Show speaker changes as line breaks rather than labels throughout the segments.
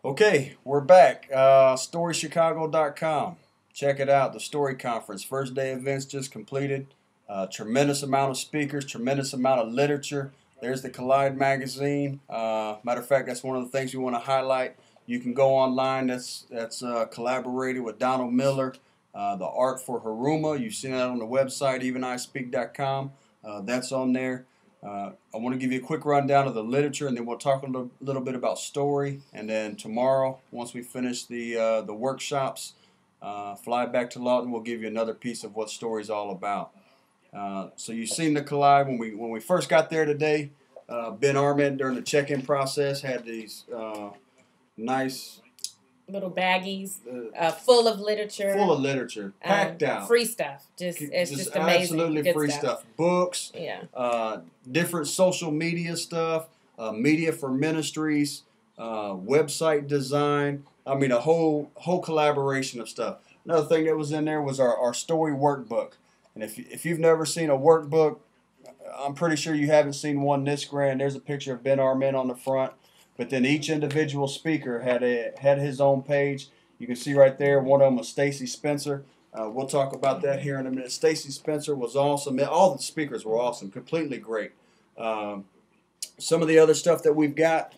Okay, we're back. StoryChicago.com. Check it out. The Story Conference. First day events just completed. Tremendous amount of speakers, tremendous amount of literature. There's the Collide magazine. Matter of fact, that's one of the things we want to highlight. You can go online. That's collaborated with Donald Miller. The Art for Haruma. You've seen that on the website, evenispeak.com. That's on there. I want to give you a quick rundown of the literature, and then we'll talk a little bit about story. And then tomorrow, once we finish the workshops, fly back to Lawton. We'll give you another piece of what story is all about. So you've seen the Collide when we first got there today. Ben Arment during the check-in process had these nice
little baggies full of literature,
packed out,
free stuff. It's just amazing,
absolutely
good
free stuff. Books, different social media stuff, media for ministries, website design. I mean, a whole collaboration of stuff. Another thing that was in there was our story workbook. And if you've never seen a workbook, I'm pretty sure you haven't seen one this grand. There's a picture of Ben Arment on the front. But then each individual speaker had his own page. You can see right there, one of them was Stacy Spencer. We'll talk about that here in a minute. Stacy Spencer was awesome. All the speakers were awesome, completely great. Some of the other stuff that we've got,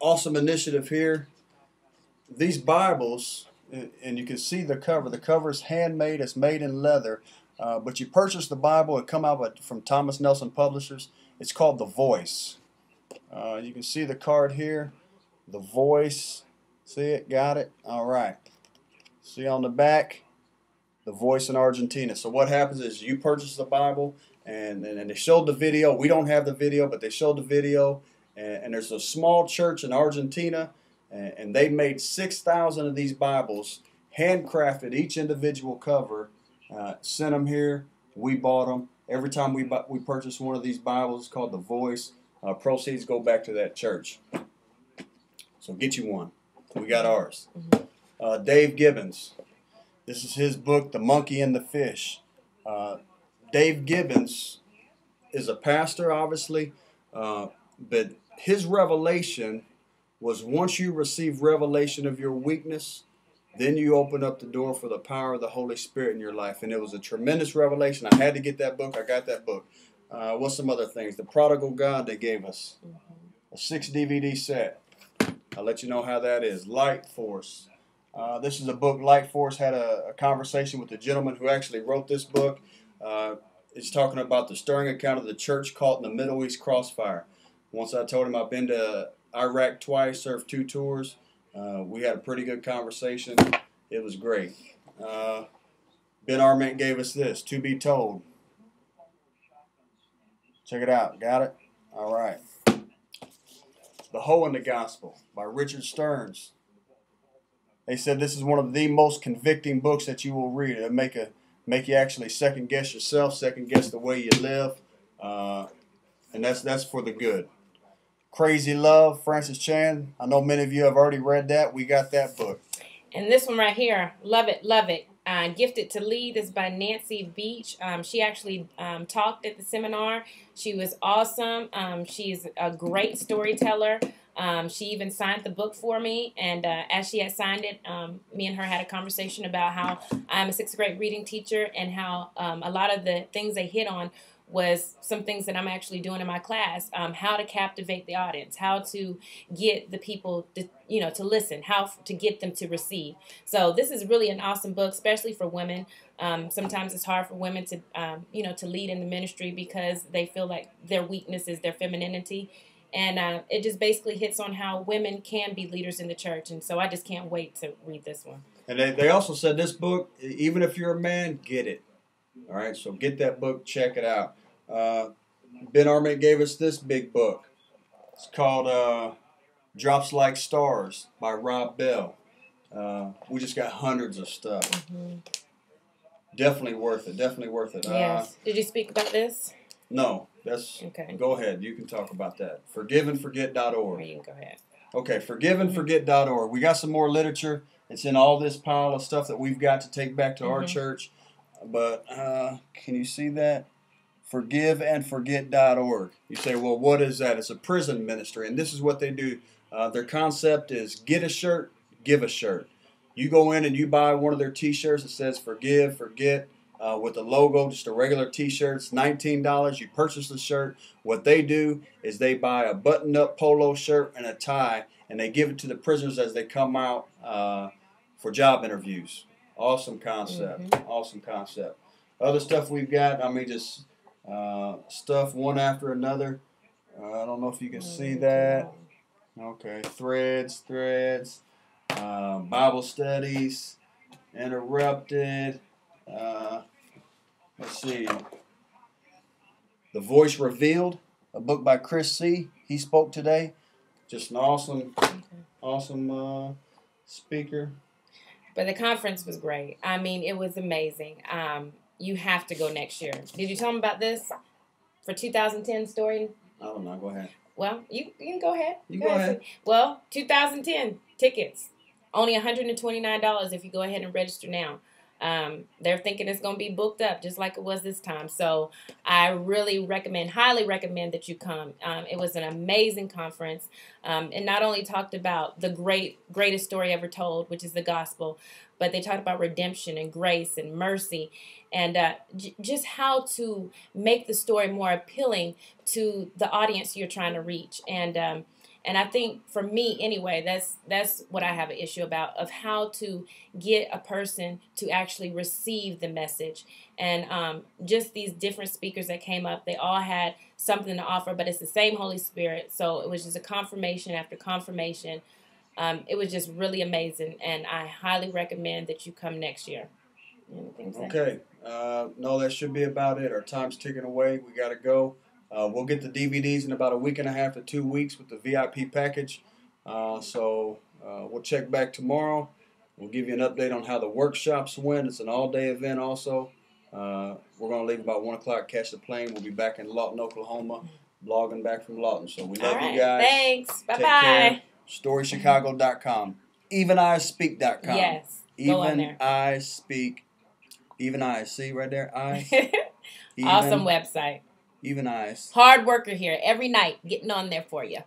awesome initiative here. These Bibles, and you can see the cover. The cover is handmade. It's made in leather. But you purchase the Bible. It come out from Thomas Nelson Publishers. It's called The Voice. You can see the card here, The Voice. See it? Got it? All right. See on the back, The Voice in Argentina. So what happens is you purchase the Bible, and they showed the video. We don't have the video, but they showed the video. And there's a small church in Argentina, and they made 6,000 of these Bibles, handcrafted each individual cover, sent them here. We bought them. Every time we purchase one of these Bibles, it's called The Voice. Proceeds go back to that church. So get you one. We got ours. Dave Gibbons. This is his book, The Monkey and the Fish. Dave Gibbons is a pastor, obviously, but his revelation was once you receive revelation of your weakness, then you open up the door for the power of the Holy Spirit in your life. And it was a tremendous revelation. I had to get that book. I got that book. What's some other things? The Prodigal God they gave us. A 6 DVD set. I'll let you know how that is. Light Force. This is a book. Light Force had a conversation with the gentleman who actually wrote this book. It's talking about the stirring account of the church caught in the Middle East crossfire. Once I told him I've been to Iraq twice, served 2 tours. We had a pretty good conversation. It was great. Ben Arment gave us this, To Be Told. Check it out. Got it? All right. The Hoe in the Gospel by Richard Stearns. They said this is one of the most convicting books that you will read. It'll make you actually second guess yourself, second guess the way you live, and that's for the good. Crazy Love, Francis Chan. I know many of you have already read that. We got that book.
And this one right here, love it, love it. Gifted to Lead is by Nancy Beach. She actually talked at the seminar. She was awesome. She's a great storyteller. She even signed the book for me. And as she had signed it, me and her had a conversation about how I'm a 6th grade reading teacher and how a lot of the things they hit on was some things that I'm actually doing in my class, how to captivate the audience, how to get the people to listen, how to get them to receive. So this is really an awesome book, especially for women. Sometimes it's hard for women to, to lead in the ministry because they feel like their weakness is their femininity. And it just basically hits on how women can be leaders in the church. And so I just can't wait to read this one.
And they also said this book, even if you're a man, get it. All right, so get that book, check it out. Ben Arment gave us this big book. It's called Drops Like Stars by Rob Bell. We just got hundreds of stuff. Definitely worth it. Definitely worth it.
Yes. Did you speak about this?
No. That's okay. Go ahead. You can talk about that. Forgiveandforget.org.
You can go ahead.
Okay, forgiveandforget.org. We got some more literature. It's in all this pile of stuff that we've got to take back to our church. But can you see that? forgiveandforget.org. You say, well, what is that? It's a prison ministry, and this is what they do. Their concept is get a shirt, give a shirt. You go in and you buy one of their T-shirts that says forgive, forget, with the logo, just a regular T-shirt. It's $19. You purchase the shirt. What they do is they buy a button-up polo shirt and a tie, and they give it to the prisoners as they come out for job interviews. Awesome concept. Mm-hmm. Awesome concept. Other stuff we've got, I mean, just stuff one after another. I don't know if you can see that. Okay, threads, Bible studies, interrupted. Let's see. The Voice Revealed, a book by Chris C. He spoke today. Just an awesome speaker.
But the conference was great. I mean, it was amazing. You have to go next year. Did you tell them about this for 2010 story?
I don't know. Go ahead.
Well, you can go ahead.
You go ahead.
Well, 2010 tickets, only $129 if you go ahead and register now. They're thinking it's going to be booked up just like it was this time. So I really highly recommend that you come. It was an amazing conference. And not only talked about the greatest story ever told, which is the gospel, but they talked about redemption and grace and mercy and just how to make the story more appealing to the audience you're trying to reach. And I think for me anyway, that's what I have an issue about, of how to get a person to actually receive the message. And just these different speakers that came up, they all had something to offer, but it's the same Holy Spirit. So it was just a confirmation after confirmation. It was just really amazing, and I highly recommend that you come next year.
Okay. No, that should be about it. Our time's ticking away. We got to go. We'll get the DVDs in about a week and a half to 2 weeks with the VIP package. So we'll check back tomorrow. We'll give you an update on how the workshops went. It's an all-day event also. We're going to leave about 1 o'clock, catch the plane. We'll be back in Lawton, Oklahoma, blogging back from Lawton. So we love you guys.
Thanks. Bye-bye.
StoryChicago.com. EvenISpeak.com.
Yes. Go on there.
Even eyes. See right there? Eyes.
Awesome website.
Even eyes.
Hard worker here every night getting on there for you.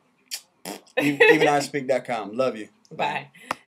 EvenISpeak.com. Love you.
Bye.